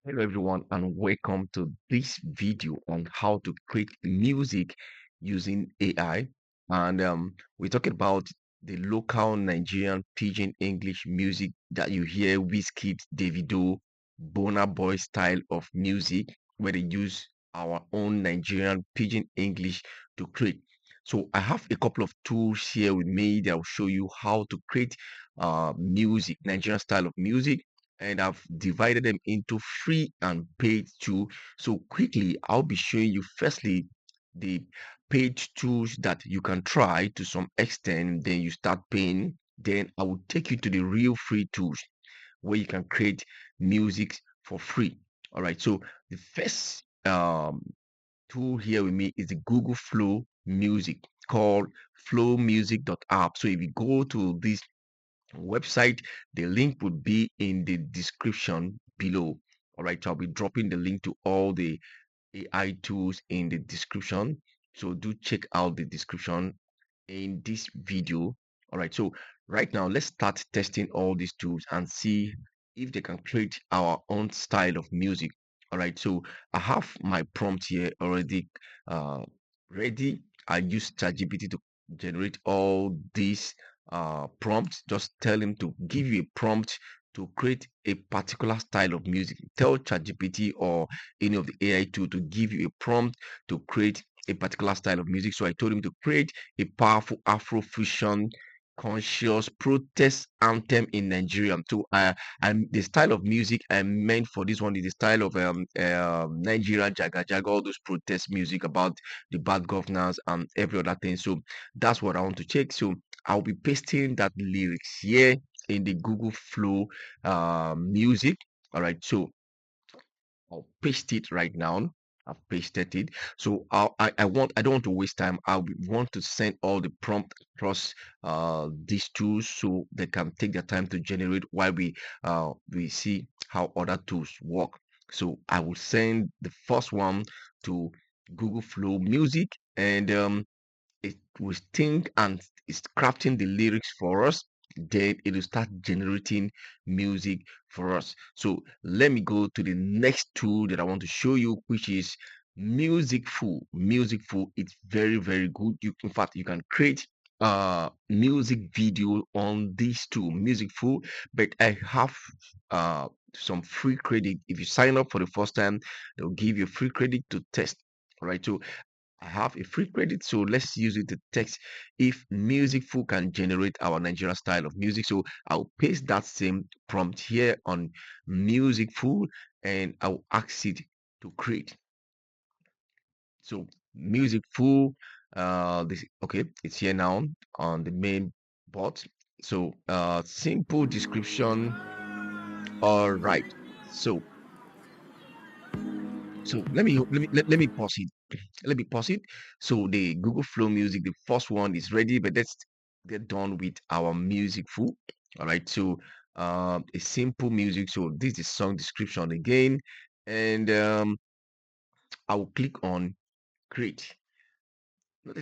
Hello everyone and welcome to this video on how to create music using AI. And we're talking about the local Nigerian Pidgin English music that you hear Wizkid, Davido, Burna Boy style of music where they use our own Nigerian Pidgin English to create. So I have a couple of tools here with me that will show you how to create music, Nigerian style of music, and I've divided them into free and paid too. So quickly, I'll be showing you firstly the paid tools that you can try to some extent, then you start paying. Then I will take you to the real free tools where you can create music for free. All right. So the first tool here with me is the Google Flow Music called flowmusic.app. So if you go to this website, the link would be in the description below. All right, so I'll be dropping the link to all the AI tools in the description. So do check out the description in this video. All right, so right now let's start testing all these tools and see if they can create our own style of music. All right, so I have my prompt here already uh, ready. I use ChatGPT to generate all these prompts. Just tell him to give you a prompt to create a particular style of music. Tell ChatGPT or any of the AI tool to give you a prompt to create a particular style of music. So I told him to create a powerful Afrofusion conscious protest anthem in Nigeria. So I'm the style of music I meant for this one is the style of Nigerian Jaga Jaga, all those protest music about the bad governance and every other thing. So that's what I want to check. So I'll be pasting that lyrics here in the Google Flow music. All right, so I'll paste it right now. I've pasted it. So I don't want to waste time. Want to send all the prompt across these tools so they can take their time to generate while we see how other tools work. So I will send the first one to Google Flow Music, and it will think and is crafting the lyrics for us. Then it will start generating music for us. So let me go to the next tool that I want to show you, which is Musicful. Musicful, it's very, very good. In fact, you can create music video on this tool, Musicful. But I have some free credit. If you sign up for the first time, they'll give you free credit to test. All right. So I have a free credit, so let's use it to text if Musicful can generate our Nigerian style of music. So I'll paste that same prompt here on Musicful and I'll ask it to create. So Musicful, this okay, it's here now on the main bot. So simple description. All right. So let me pause it. Let me pause it. So the Google Flow Music, the first one is ready, but let's get done with our music full. All right. So a simple music. So this is song description again, and I will click on create. Let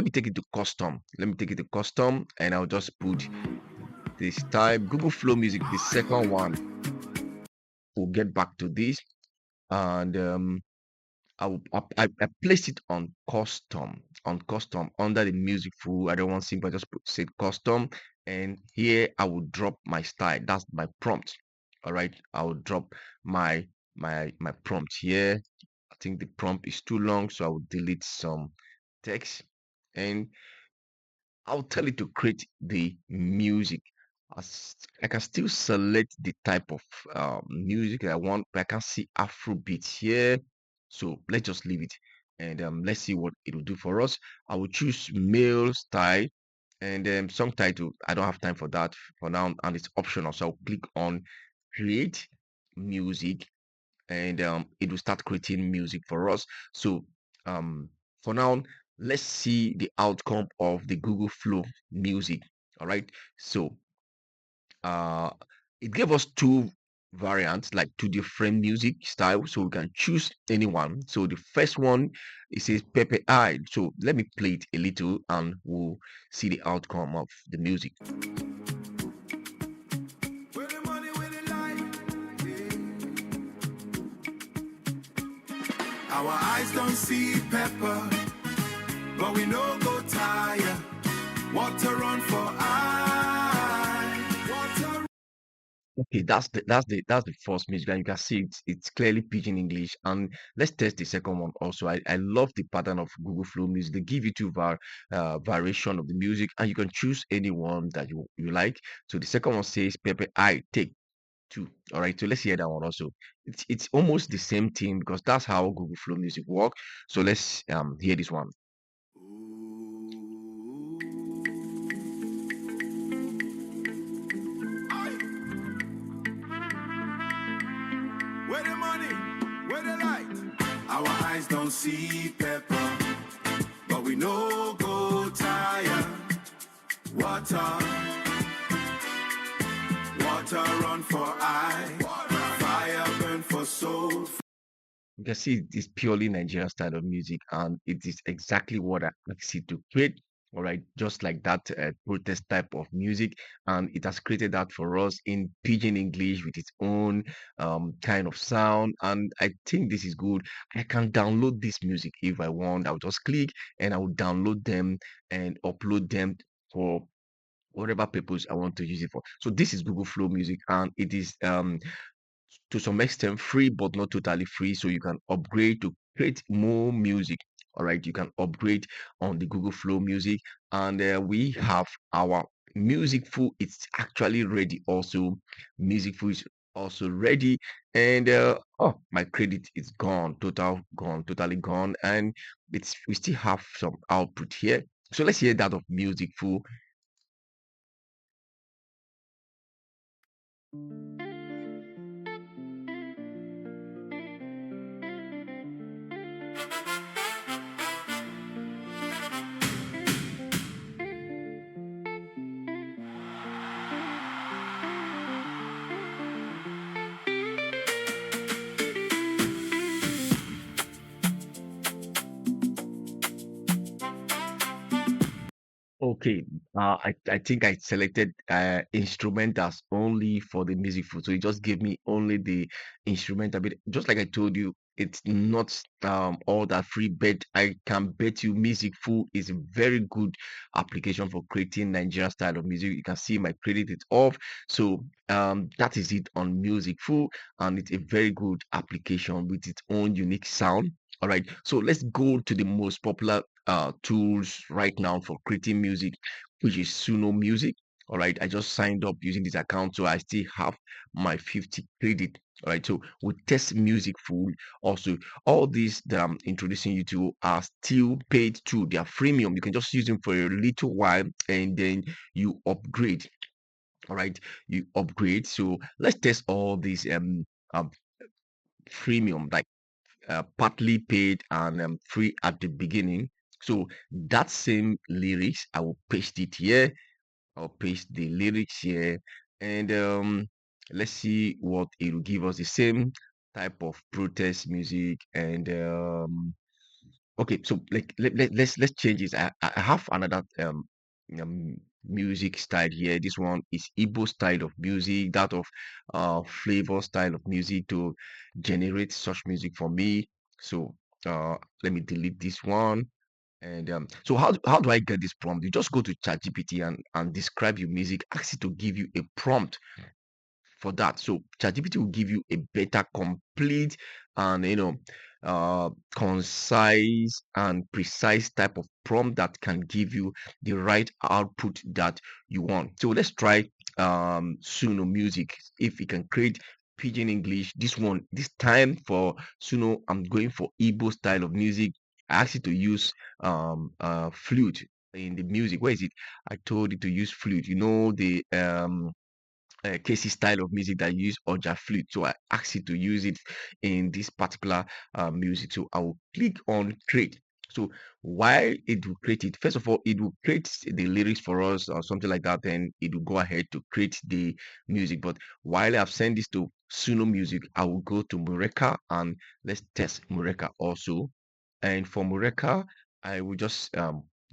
me take it to custom. Let me take it to custom, and I'll just put this type Google Flow Music, the second one. We'll get back to this, and I place it on custom under the music full. I don't want simple. I just put say custom, and here I will drop my style. That's my prompt. All right, I will drop my prompt here. I think the prompt is too long, so I will delete some text, and I'll tell it to create the music. I can still select the type of music I want, but I can see Afrobeat here. So let's just leave it and let's see what it will do for us. I will choose male style and song title. I don't have time for that for now, and it's optional. So I'll click on create music and it will start creating music for us. So um, for now, let's see the outcome of the Google Flow music. All right. So uh, it gave us two variants, like two different music styles. So we can choose any one. So the first one, it says Pepe Eye. So let me play it a little and we'll see the outcome of the music. Our eyes don't see pepper, but we no go tire. Water run for eye. Water. Okay, that's the first music, and you can see it's clearly Pidgin English. And let's test the second one also. I love the pattern of Google Flow Music. They give you two variation of the music, and you can choose any one that you like. So the second one says Pepe I take two. All right, so let's hear that one also. It's almost the same thing because that's how Google Flow Music work. So let's hear this one. Aye. Where the money? Where the light? Our eyes don't see pepper, but we no go tire. Water, water run for eye. Fire burn for soul. You can see it is purely Nigerian style of music, and it is exactly what I asked it to create. All right, just like that protest type of music, and it has created that for us in Pidgin English with its own kind of sound. And I think this is good. I can download this music if I want. I'll just click and I will download them and upload them for whatever purpose I want to use it for. So this is Google Flow Music, and it is to some extent free but not totally free, so you can upgrade to create more music. All right, you can upgrade on the Google Flow Music, and we have our Musicful. It's actually ready also. Musicful is also ready, and oh, my credit is gone, totally gone, and it's we still have some output here. So let's hear that of Musicful. Okay, I think I selected instrumentals only for the music food. So it just gave me only the instrumental bit. Just like I told you, it's not all that free, but I can bet you music food is a very good application for creating Nigerian style of music. You can see my credit is off. So that is it on music food, and it's a very good application with its own unique sound. All right, so let's go to the most popular tools right now for creating music, which is Suno Music. All right, I just signed up using this account, so I still have my 50 credit. All right, so we test music full. Also, all these that I'm introducing you to are still paid too. They are freemium. You can just use them for a little while and then you upgrade. All right, you upgrade. So let's test all these um freemium, like partly paid and free at the beginning. So that same lyrics, I will paste it here. I'll paste the lyrics here, and let's see what it will give us. The same type of protest music, and okay, so like let's change this. I have another um music style here. This one is Igbo style of music, that of flavor style of music to generate such music for me. So let me delete this one. And so how do I get this prompt? You just go to ChatGPT and describe your music, ask it to give you a prompt for that. So ChatGPT will give you a better, complete, and concise and precise type of prompt that can give you the right output that you want. So let's try Suno Music. If we can create Pidgin English, this time for Suno, I'm going for Igbo style of music. I asked it to use flute in the music. Where is it? I told it to use flute. You know the Casey style of music that use Oja flute. So I asked it to use it in this particular music. So I will click on create. So while it will create it, first of all, it will create the lyrics for us or something like that. Then it will go ahead to create the music. But while I've sent this to Suno Music, I will go to Mureka and let's test Mureka also. And for Mureka, I will just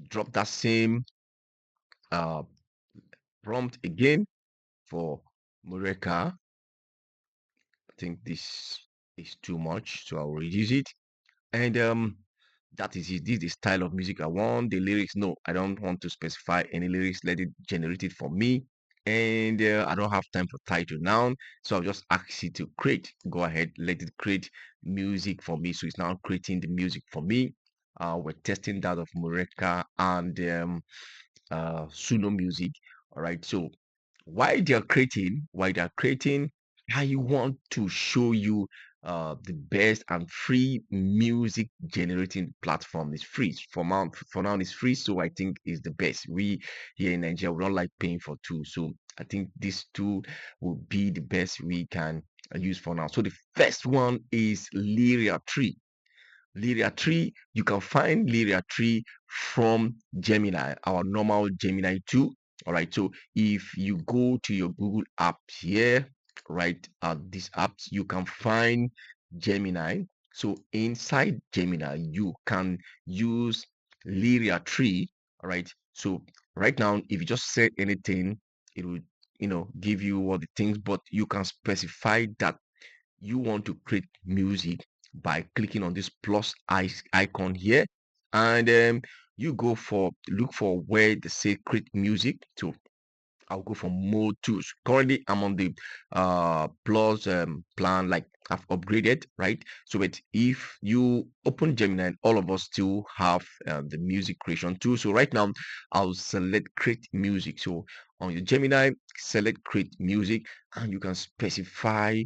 drop that same uh, prompt again for Mureka. I think this is too much, so I'll reduce it. And that is it. This is the style of music I want. The lyrics, no, I don't want to specify any lyrics. Let it generate it for me. And I don't have time for title now, so I'll just ask you to create. Go ahead, let it create music for me. So it's now creating the music for me. We're testing that of Mureka and Suno music. All right. So while they're creating, I want to show you the best and free music generating platform. Is free for now it's free, so I think is the best. We here in Nigeria, we don't like paying for tools, so I think this tool will be the best we can use for now. So the first one is Lyria Tree. Lyria tree, you can find Lyria tree from Gemini, our normal Gemini 2. All right. So if you go to your Google app here, right, these apps, you can find Gemini. So inside Gemini, you can use Lyria tree. All right. So right now, if you just say anything, it will, give you all the things, but you can specify that you want to create music by clicking on this plus icon here, and you look for where they say create music. So I'll go for mode two. So currently I'm on the plus plan, like I've upgraded, right? So but if you open Gemini, all of us still have the music creation tool. So right now I'll select create music. So on your Gemini, select create music, and you can specify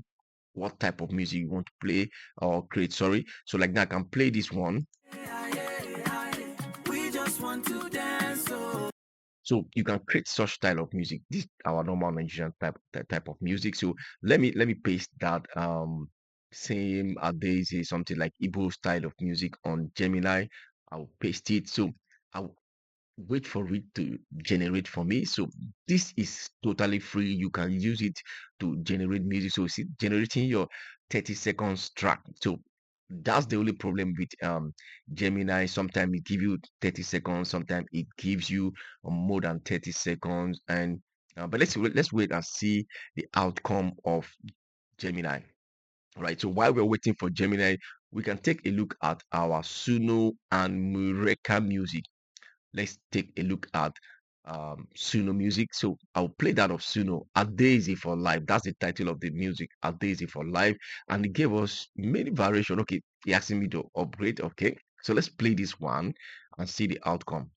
what type of music you want to play or create. Sorry. So like that, I can play this one. We just want to dance. Oh. So you can create such style of music. This our normal Nigerian type of music. So let me paste that same daisy something like Igbo style of music on Gemini. I'll paste it. So I'll wait for it to generate for me. So this is totally free. You can use it to generate music. So it's generating your 30 seconds track. So that's the only problem with Gemini. Sometimes it gives you 30 seconds, sometimes it gives you more than 30 seconds. And but let's wait and see the outcome of Gemini. All right. So while we're waiting for Gemini, we can take a look at our Suno and Mureka music. Let's take a look at Suno music. So I'll play that of Suno, A Daisy for Life. That's the title of the music, A Daisy for Life. And it gave us many variation. Okay, he asking me to upgrade. Okay, so let's play this one and see the outcome.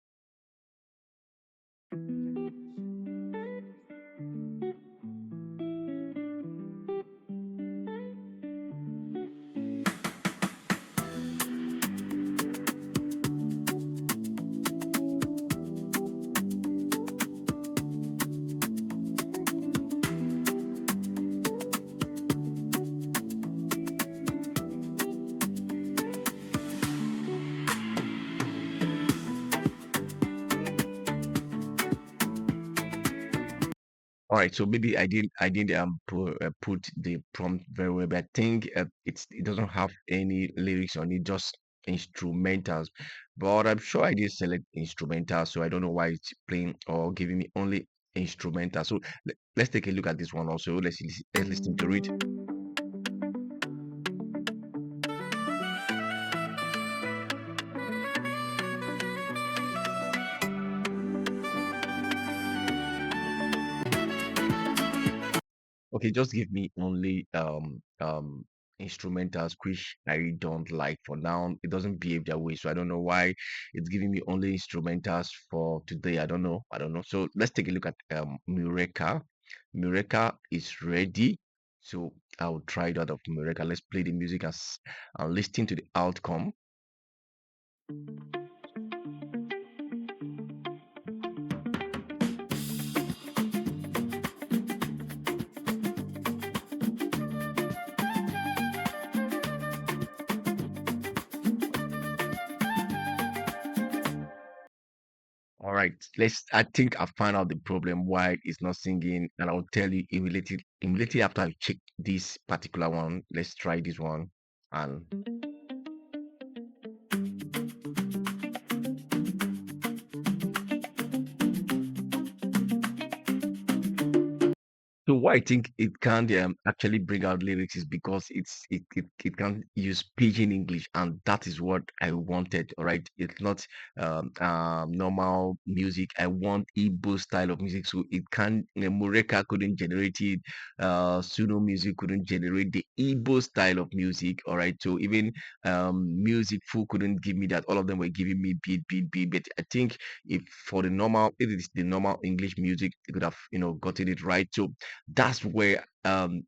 All right, so maybe I didn't put the prompt very well, but I think it doesn't have any lyrics on it, just instrumentals. But I'm sure I did select instrumental, so I don't know why it's playing or giving me only instrumental. So let's take a look at this one also. Let's listen to it. Okay, just give me only instrumentals, which I don't like for now. It doesn't behave that way, so I don't know why it's giving me only instrumentals for today. I don't know. I don't know. So let's take a look at Mureka. Mureka is ready. So I'll try that of Mureka. Let's play the music as and listen to the outcome. All right, I think I found out the problem why it's not singing, and I'll tell you immediately after I check this particular one. Let's try this one. And so why I think it can't actually bring out lyrics is because it can use pidgin English, and that is what I wanted. All right, it's not normal music. I want Igbo style of music, so it can. Mureka couldn't generate it. Suno music couldn't generate the Igbo style of music. All right, so even music full couldn't give me that. All of them were giving me beat, beat, beat. But I think if for the normal, if it's the normal English music, they could have gotten it right. So that's where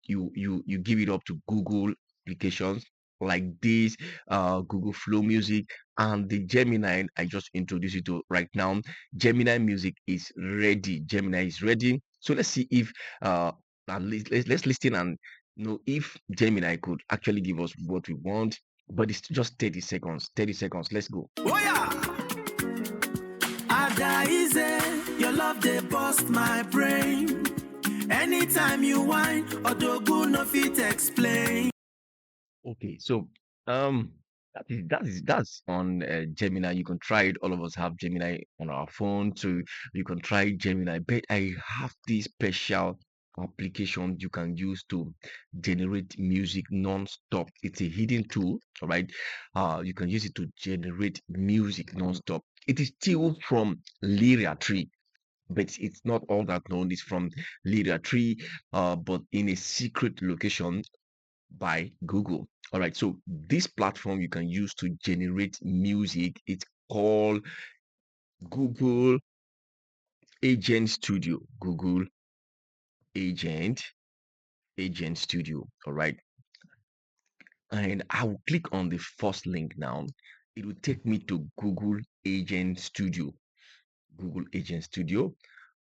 you give it up to Google applications like this, Google Flow Music and the Gemini I just introduced you to right now. Gemini music is ready. Gemini is ready. So let's see if at least let's listen and know if Gemini could actually give us what we want. But it's just 30 seconds. 30 seconds. Let's go. Oh yeah, Ada easy. Your love they bust my brain. Anytime you whine, Odogu no fit explain. Okay, so that's on Gemini. You can try it. All of us have Gemini on our phone, so you can try Gemini. But I have this special application you can use to generate music non-stop. It's a hidden tool, all right? You can use it to generate music non-stop. It is still from Lyria Tree, but it's not all that known. It's from Lyria Tree, but in a secret location by Google. All right, so this platform you can use to generate music, it's called Google Agent Studio. Google Agent Agent Studio. All right, and I will click on the first link now. It will take me to Google Agent Studio. Google Agent Studio.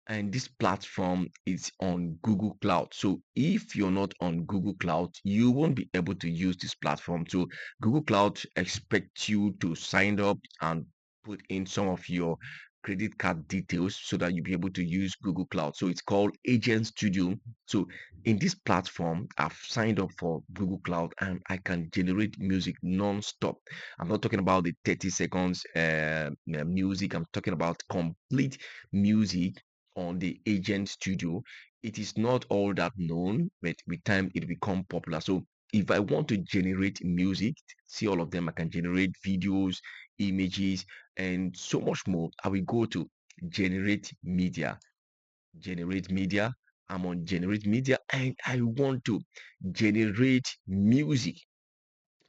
And this platform is on Google Cloud. So if you're not on Google Cloud, you won't be able to use this platform. So Google Cloud expects you to sign up and put in some of your credit card details so that you'll be able to use Google Cloud. So it's called Agent Studio. So in this platform, I've signed up for Google Cloud and I can generate music non-stop. I'm not talking about the 30 seconds music. I'm talking about complete music on the Agent Studio. It is not all that known, but with time it become popular. So if I want to generate music, see all of them, I can generate videos, images, and so much more. I will go to generate media. Generate media. I'm on generate media and I want to generate music.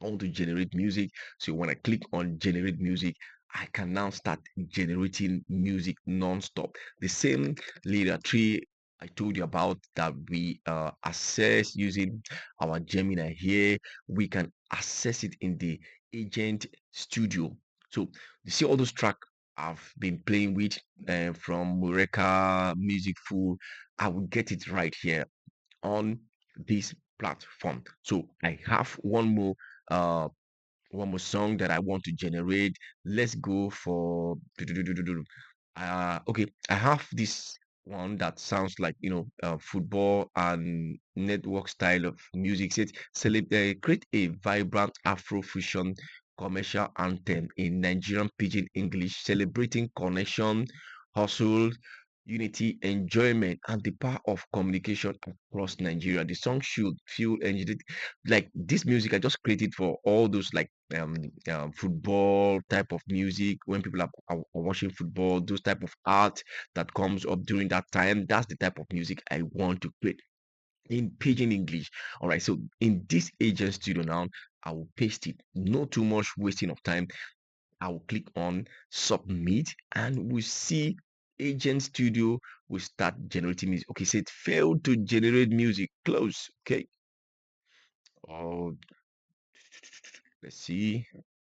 I want to generate music. So when I click on generate music, I can now start generating music non-stop. The same layer tree I told you about that we access using our Gemini here, we can access it in the Agent Studio. So you see all those tracks I've been playing with from Mureka, Music Full. I will get it right here on this platform. So I have uh one more song that I want to generate. Let's go for okay. I have this one that sounds like football and network style of music. Says create a vibrant Afro fusion commercial anthem in Nigerian Pidgin English, celebrating connection, hustle, unity, enjoyment, and the power of communication across Nigeria. The song should feel energetic. Like this music I just created for all those like football type of music when people are watching football, those type of art that comes up during that time. That's the type of music I want to create in pidgin English. All right, so in this agent studio now, I will paste it. No too much wasting of time. I will click on submit and we see agent studio will start generating music. Okay, so it failed to generate music. Close. Okay. Oh, let's see.